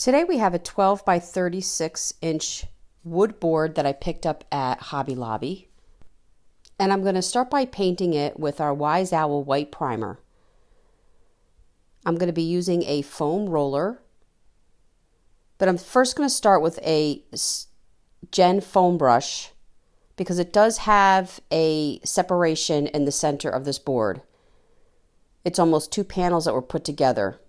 Today we have a 12 by 36 inch wood board that I picked up at Hobby Lobby. And I'm going to start by painting it with our Wise Owl white primer. I'm going to be using a foam roller, but I'm first going to start with a Gen foam brush because it does have a separation in the center of this board. It's almost two panels that were put together.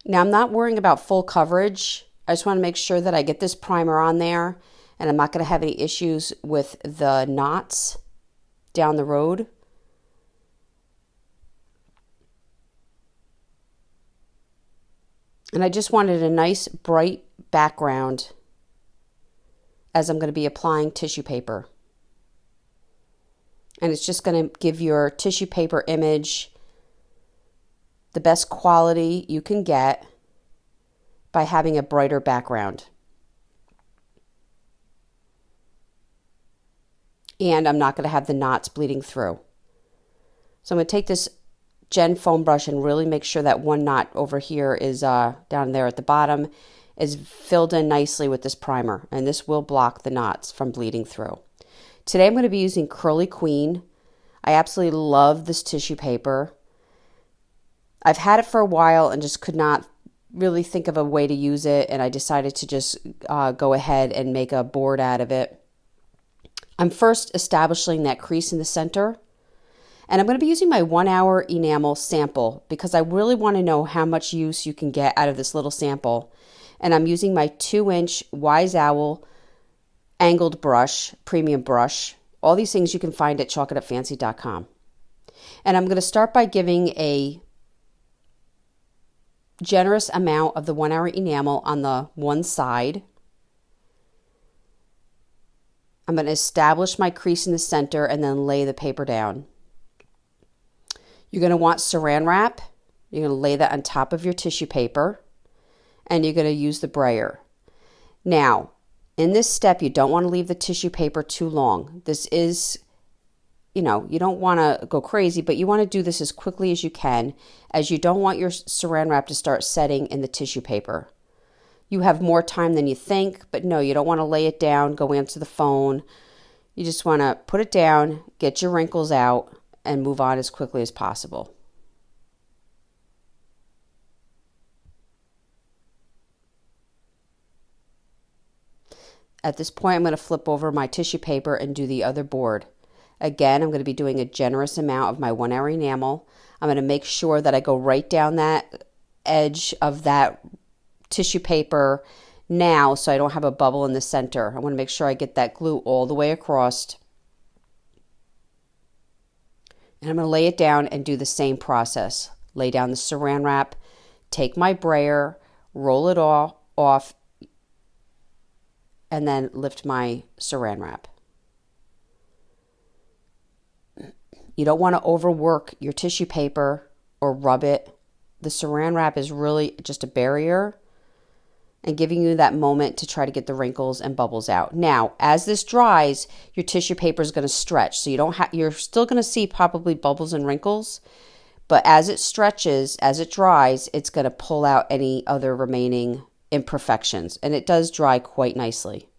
Now I'm not worrying about full coverage. I just want to make sure that I get this primer on there and I'm not going to have any issues with the knots down the road. And I just wanted a nice bright background as I'm going to be applying tissue paper. And it's just going to give your tissue paper image the best quality you can get by having a brighter background. And I'm not going to have the knots bleeding through. So I'm going to take this Gen foam brush and really make sure that one knot over here is down there at the bottom is filled in nicely with this primer, and this will block the knots from bleeding through. Today I'm going to be using Curly Queen. I absolutely love this tissue paper. I've had it for a while and just could not really think of a way to use it, and I decided to just go ahead and make a board out of it. I'm first establishing that crease in the center, and I'm going to be using my 1 hour enamel sample because I really want to know how much use you can get out of this little sample. And I'm using my 2-inch Wise Owl angled brush, premium brush. All these things you can find at chalkitupfancy.com. And I'm going to start by giving a generous amount of the 1 hour enamel on the one side. I'm going to establish my crease in the center and then lay the paper down. You're going to want saran wrap. You're going to lay that on top of your tissue paper, and you're going to use the brayer. Now, in this step, you don't want to leave the tissue paper too long. This is, you don't want to go crazy, but you want to do this as quickly as you can, as you don't want your saran wrap to start setting in the tissue paper. You have more time than you think, but no, you don't want to lay it down, go answer the phone. You just want to put it down, get your wrinkles out, and move on as quickly as possible. At this point, I'm going to flip over my tissue paper and do the other board. Again, I'm going to be doing a generous amount of my 1 hour enamel. I'm going to make sure that I go right down that edge of that tissue paper now so I don't have a bubble in the center. I want to make sure I get that glue all the way across. And I'm going to lay it down and do the same process. Lay down the saran wrap, take my brayer, roll it all off, and then lift my saran wrap. You don't want to overwork your tissue paper or rub it. The saran wrap is really just a barrier and giving you that moment to try to get the wrinkles and bubbles out. Now, as this dries, your tissue paper is going to stretch. So you're still going to see probably bubbles and wrinkles, but as it stretches, as it dries, it's going to pull out any other remaining imperfections, and it does dry quite nicely.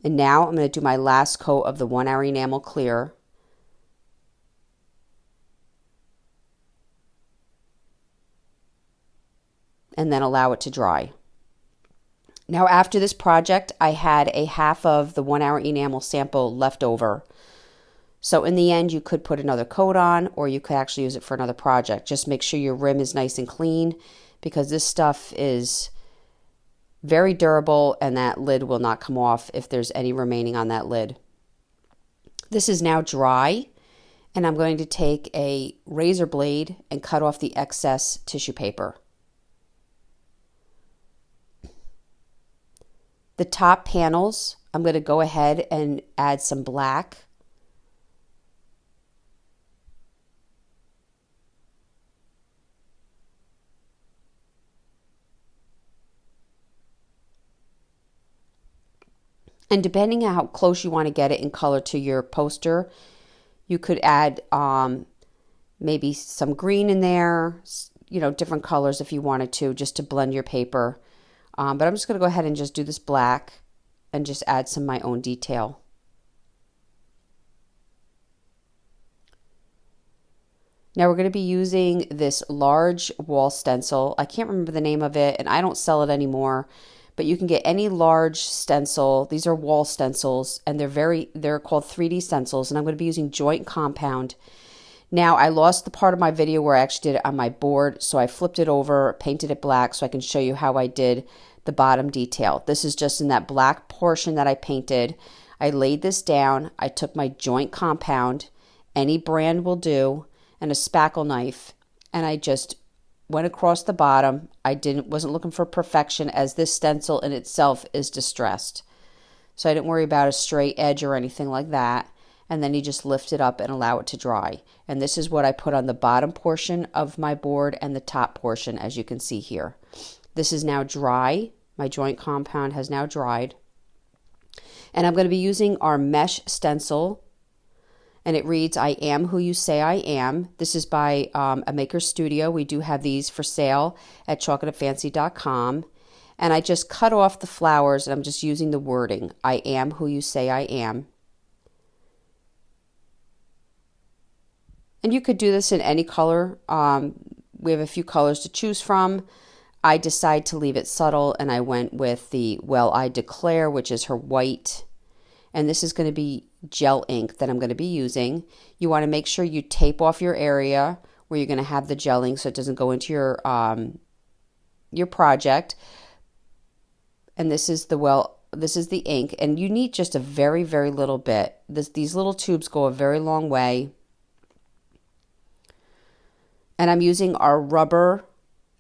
And now I'm going to do my last coat of the 1 hour enamel clear. And then allow it to dry. Now after this project, I had a half of the 1 hour enamel sample left over. So in the end, you could put another coat on, or you could actually use it for another project. Just make sure your rim is nice and clean because this stuff is very durable and that lid will not come off if there's any remaining on that lid. This is now dry, and I'm going to take a razor blade and cut off the excess tissue paper. The top panels, I'm going to go ahead and add some black. And depending on how close you want to get it in color to your poster, you could add maybe some green in there, you know, different colors if you wanted to, just to blend your paper. But I'm just going to go ahead and just do this black and just add some of my own detail. Now we're going to be using this large wall stencil. I can't remember the name of it, and I don't sell it anymore, but you can get any large stencil. These are wall stencils, and they're called 3D stencils, and I'm going to be using joint compound. Now I lost the part of my video where I actually did it on my board, so I flipped it over, painted it black so I can show you how I did the bottom detail. This is just in that black portion that I painted. I laid this down. I took my joint compound, any brand will do, and a spackle knife, and I just went across the bottom. I wasn't looking for perfection, as this stencil in itself is distressed. So I didn't worry about a straight edge or anything like that. And then you just lift it up and allow it to dry. And this is what I put on the bottom portion of my board and the top portion, as you can see here. This is now dry. My joint compound has now dried. And I'm going to be using our mesh stencil. And it reads, I am who you say I am. This is by a maker studio. We do have these for sale at chocolatefancy.com. And I just cut off the flowers, and I'm just using the wording, I am who you say I am. And you could do this in any color. We have a few colors to choose from. I decided to leave it subtle, and I went with the Well I Declare, which is her white. And this is going to be gel ink that I'm going to be using. You want to make sure you tape off your area where you're going to have the gel ink so it doesn't go into your project. And this is the ink, and you need just a very, very little bit. These little tubes go a very long way. And I'm using our rubber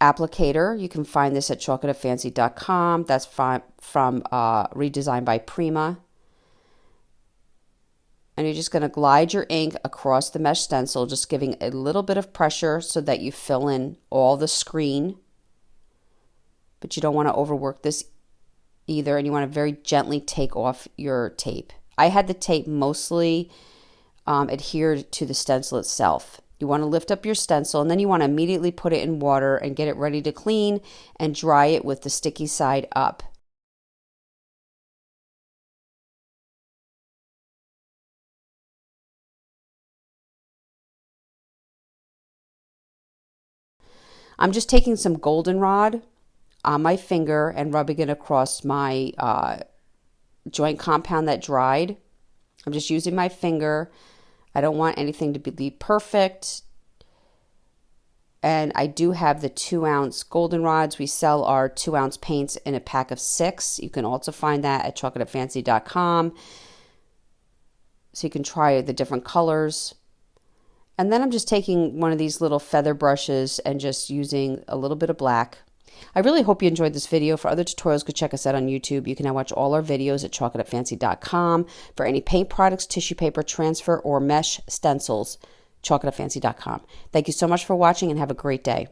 applicator. You can find this at chocolatefancy.com. That's from Redesigned by Prima. And you're just going to glide your ink across the mesh stencil, just giving a little bit of pressure so that you fill in all the screen. But you don't want to overwork this either, and you want to very gently take off your tape. I had the tape mostly adhered to the stencil itself. You want to lift up your stencil, and then you want to immediately put it in water and get it ready to clean and dry it with the sticky side up. I'm just taking some goldenrod on my finger and rubbing it across my joint compound that dried. I'm just using my finger. I don't want anything to be perfect. And I do have the 2-ounce goldenrods. We sell our 2-ounce paints in a pack of 6. You can also find that at chocolatefancy.com. So you can try the different colors. And then I'm just taking one of these little feather brushes and just using a little bit of black. I really hope you enjoyed this video. For other tutorials, go check us out on YouTube. You can now watch all our videos at chocolatefancy.com. For any paint products, tissue paper, transfer, or mesh stencils, chocolatefancy.com. Thank you so much for watching, and have a great day.